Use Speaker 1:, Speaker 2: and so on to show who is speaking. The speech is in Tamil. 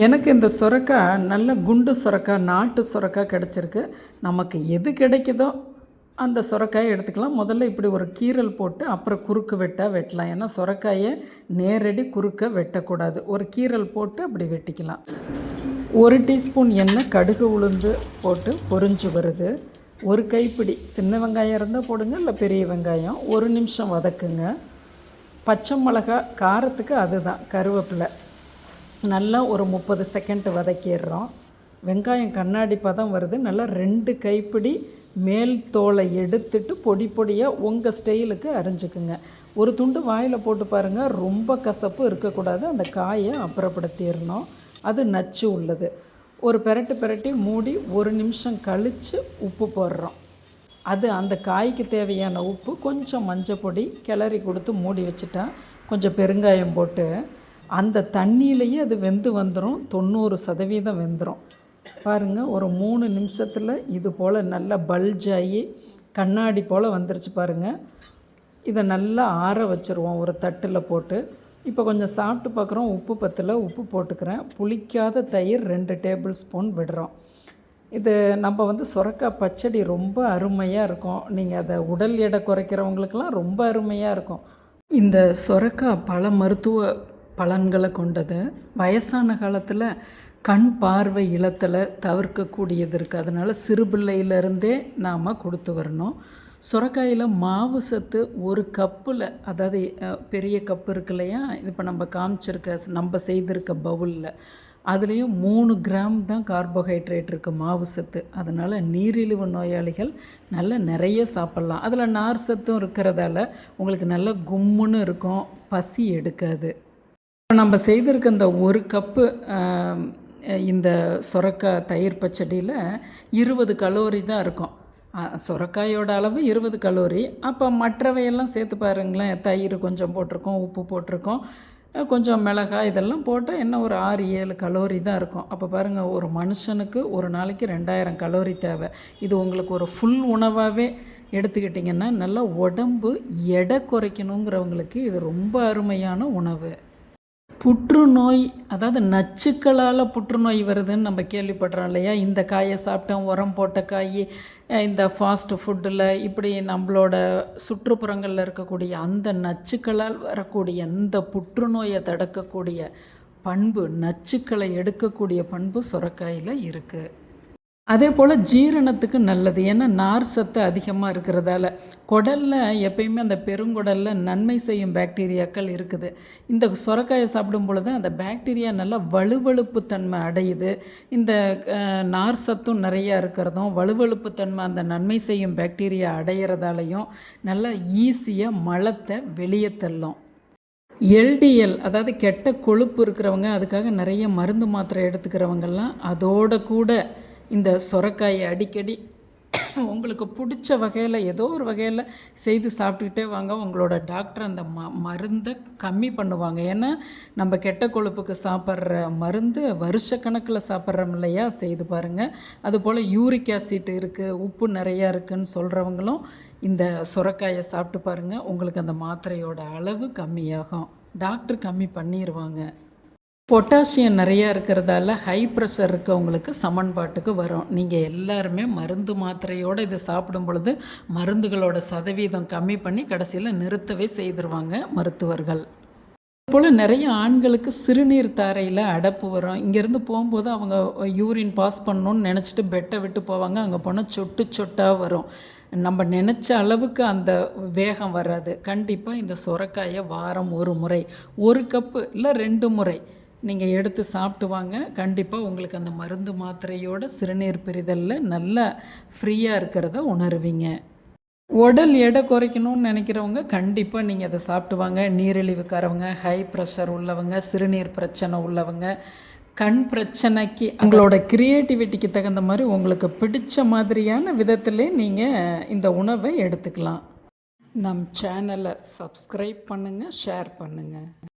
Speaker 1: எனக்கு இந்த சொரக்காய் நல்ல குண்டு சொரக்காய், நாட்டு சொரக்காய் கிடச்சிருக்கு. நமக்கு எது கிடைக்குதோ அந்த சொரக்காயை எடுத்துக்கலாம். முதல்ல இப்படி ஒரு கீறல் போட்டு அப்புறம் குறுக்கு வெட்டலாம். ஏன்னா சொரக்காயை நேரடி குறுக்க வெட்டக்கூடாது. ஒரு கீறல் போட்டு அப்படி வெட்டிக்கலாம். 1 டீஸ்பூன் எண்ணெய், கடுகு, உளுந்து போட்டு பொரிஞ்சு வருது. ஒரு கைப்பிடி சின்ன வெங்காயம் இருந்தால் போடுங்க, இல்லை பெரிய வெங்காயம். 1 நிமிஷம் வதக்குங்க. பச்சை மிளகாய் காரத்துக்கு அதுதான், கருவேப்பிலை நல்லா ஒரு 30 செகண்ட் வதக்கிடுறோம். வெங்காயம் கண்ணாடி பதம் வருது. நல்லா 2 கைப்பிடி மேல் தோலை எடுத்துட்டு பொடி பொடியாக உங்கள் ஸ்டைலுக்கு அரிஞ்சுக்குங்க. ஒரு துண்டு வாயில் போட்டு பாருங்கள், ரொம்ப கசப்பு இருக்கக்கூடாது. அந்த காயை அப்புறப்படுத்திடணும், அது நச்சு உள்ளது. ஒரு பிரட்டி மூடி 1 நிமிஷம் கழித்து உப்பு போடுறோம். அது அந்த காய்க்கு தேவையான உப்பு, கொஞ்சம் மஞ்சள் பொடி கிளறி கொடுத்து மூடி வச்சுட்டா, கொஞ்சம் பெருங்காயம் போட்டு அந்த தண்ணியிலையே அது வெந்து வந்துடும். 90% வெந்துடும். பாருங்கள், ஒரு 3 நிமிஷத்தில் இது போல் நல்லா பல்ஜாகி கண்ணாடி போல் வந்துருச்சு பாருங்கள். இதை நல்லா ஆற வச்சுருவோம் ஒரு தட்டில் போட்டு. இப்போ கொஞ்சம் சாப்பிட்டு பார்க்குறோம், உப்பு பத்தில் உப்பு போட்டுக்கிறேன். புளிக்காத தயிர் 2 டேபிள் ஸ்பூன் விடுறோம். இது நம்ம சொரக்காய் பச்சடி ரொம்ப அருமையாக இருக்கும். நீங்கள் அதை உடல் எடை குறைக்கிறவங்களுக்கெல்லாம் ரொம்ப அருமையாக இருக்கும். இந்த சொரக்காய் பல மருத்துவ பலன்களை கொண்டது. வயசான காலத்தில் கண் பார்வை இழத்தலை தவிர்க்கக்கூடியது இருக்குது. அதனால் சிறுபிள்ளையிலேருந்தே நாம் கொடுத்து வரணும். சுரக்காயில் மாவு சத்து 1 கப்பில், அதாவது பெரிய கப்பு இருக்கு இல்லையா, இப்போ நம்ம காமிச்சிருக்க நம்ம செய்திருக்க பவுலில், அதுலேயும் 3 கிராம் தான் கார்போஹைட்ரேட் இருக்குது, மாவு சத்து. அதனால் நீரிழிவு நோயாளிகள் நல்லா நிறைய சாப்பிட்லாம். அதில் நார் சத்தும் இருக்கிறதால உங்களுக்கு நல்லா கும்முன்னு இருக்கும், பசி எடுக்காது. இப்போ நம்ம செய்திருக்க இந்த 1 கப்பு இந்த சொரக்காய் தயிர் பச்சடியில் 20 கலோரி தான் இருக்கும். சொரக்காயோட அளவு 20 கலோரி. அப்போ மற்றவையெல்லாம் சேர்த்து பாருங்களேன். தயிர் கொஞ்சம் போட்டிருக்கோம், உப்பு போட்டிருக்கோம், கொஞ்சம் மிளகாய் இதெல்லாம் போட்டால் என்ன ஒரு 6-7 கலோரி தான் இருக்கும். அப்போ பாருங்கள், ஒரு மனுஷனுக்கு ஒரு நாளைக்கு 2000 கலோரி தேவை. இது உங்களுக்கு ஒரு ஃபுல் உணவாகவே எடுத்துக்கிட்டிங்கன்னா நல்லா உடம்பு எடை குறைக்கணுங்கிறவங்களுக்கு இது ரொம்ப அருமையான உணவு. புற்றுநோய், அதாவது நச்சுக்களால் புற்றுநோய் வருதுன்னு நம்ம கேள்விப்படுறோம் இல்லையா. இந்த காயை சாப்பிட்டோம், உரம் போட்ட காய், இந்த ஃபாஸ்ட் ஃபுட்டில், இப்படி நம்மளோட சுற்றுப்புறங்களில் இருக்கக்கூடிய அந்த நச்சுக்களால் வரக்கூடிய இந்த புற்றுநோயை தடுக்கக்கூடிய பண்பு, நச்சுக்களை எடுக்கக்கூடிய பண்பு சுரக்காயில் இருக்குது. அதே போல் ஜீரணத்துக்கு நல்லது. ஏன்னா நார் சத்து அதிகமாக இருக்கிறதால குடலில் எப்பயுமே அந்த பெருங்குடலில் நன்மை செய்யும் பாக்டீரியாக்கள் இருக்குது. இந்த சுரக்காயை சாப்பிடும் பொழுது அந்த பாக்டீரியா நல்லா வலுவழுப்பு தன்மை அடையுது. இந்த நார் சத்தும் நிறையா இருக்கிறதும் வலுவழுப்பு தன்மை அந்த நன்மை செய்யும் பாக்டீரியா அடையிறதாலையும் நல்லா ஈஸியாக மலத்தை வெளியே தள்ளும். எல்டிஎல், அதாவது கெட்ட கொழுப்பு இருக்கிறவங்க, அதுக்காக நிறைய மருந்து மாத்திரை எடுத்துக்கிறவங்கெல்லாம் அதோட கூட இந்த சொரக்காயை அடிக்கடி உங்களுக்கு பிடிச்ச வகையில் ஏதோ ஒரு வகையில் செய்து சாப்பிட்டுக்கிட்டே வாங்க. உங்களோட டாக்டர் அந்த மருந்தை கம்மி பண்ணுவாங்க. ஏன்னா நம்ம கெட்ட கொழுப்புக்கு சாப்பிட்ற மருந்து வருஷக்கணக்கில் சாப்பிட்றோம் இல்லையா. செய்து பாருங்கள். அதுபோல் யூரிக் ஆசிட் இருக்குது, உப்பு நிறையா இருக்குதுன்னு சொல்கிறவங்களும் இந்த சொரக்காயை சாப்பிட்டு பாருங்கள். உங்களுக்கு அந்த மாத்திரையோட அளவு கம்மியாகும். டாக்டர் கம்மி பண்ணிடுவாங்க. பொட்டாசியம் நிறையா இருக்கிறதால ஹை ப்ரெஷர் இருக்கவங்களுக்கு சமன்பாட்டுக்கு வரும். நீங்கள் எல்லாருமே மருந்து மாத்திரையோடு இதை சாப்பிடும் பொழுது மருந்துகளோட சதவீதம் கம்மி பண்ணி கடைசியில் நிறுத்தவே செய்திருவாங்க மருத்துவர்கள். அதுபோல் நிறைய ஆண்களுக்கு சிறுநீர் தாரையில் அடைப்பு வரும். இங்கேருந்து போகும்போது அவங்க யூரின் பாஸ் பண்ணணுன்னு நினச்சிட்டு பெட்டை விட்டு போவாங்க. அங்கே போனால் சொட்டு சொட்டாக வரும். நம்ம நினச்ச அளவுக்கு அந்த வேகம் வராது. கண்டிப்பாக இந்த சொரக்காயை வாரம் 1 முறை 1 கப்பு இல்லை 2 முறை நீங்கள் எடுத்து சாப்பிட்டு வாங்க. கண்டிப்பாக உங்களுக்கு அந்த மருந்து மாத்திரையோட சிறுநீர் பிரிதலில் நல்லா ஃப்ரீயாக இருக்கிறத உணர்வீங்க. உடல் எடை குறைக்கணும்னு நினைக்கிறவங்க கண்டிப்பாக நீங்கள் அதை சாப்பிட்டு வாங்க. நீரிழிவுக்காரவங்க, ஹை ப்ரெஷர் உள்ளவங்க, சிறுநீர் பிரச்சனை உள்ளவங்க, கண் பிரச்சனைக்கு, உங்களோட க்ரியேட்டிவிட்டிக்கு தகுந்த மாதிரி உங்களுக்கு பிடிச்ச மாதிரியான விதத்திலே நீங்கள் இந்த உணவை எடுத்துக்கலாம். நம் சேனலை சப்ஸ்கிரைப் பண்ணுங்கள், ஷேர் பண்ணுங்கள்.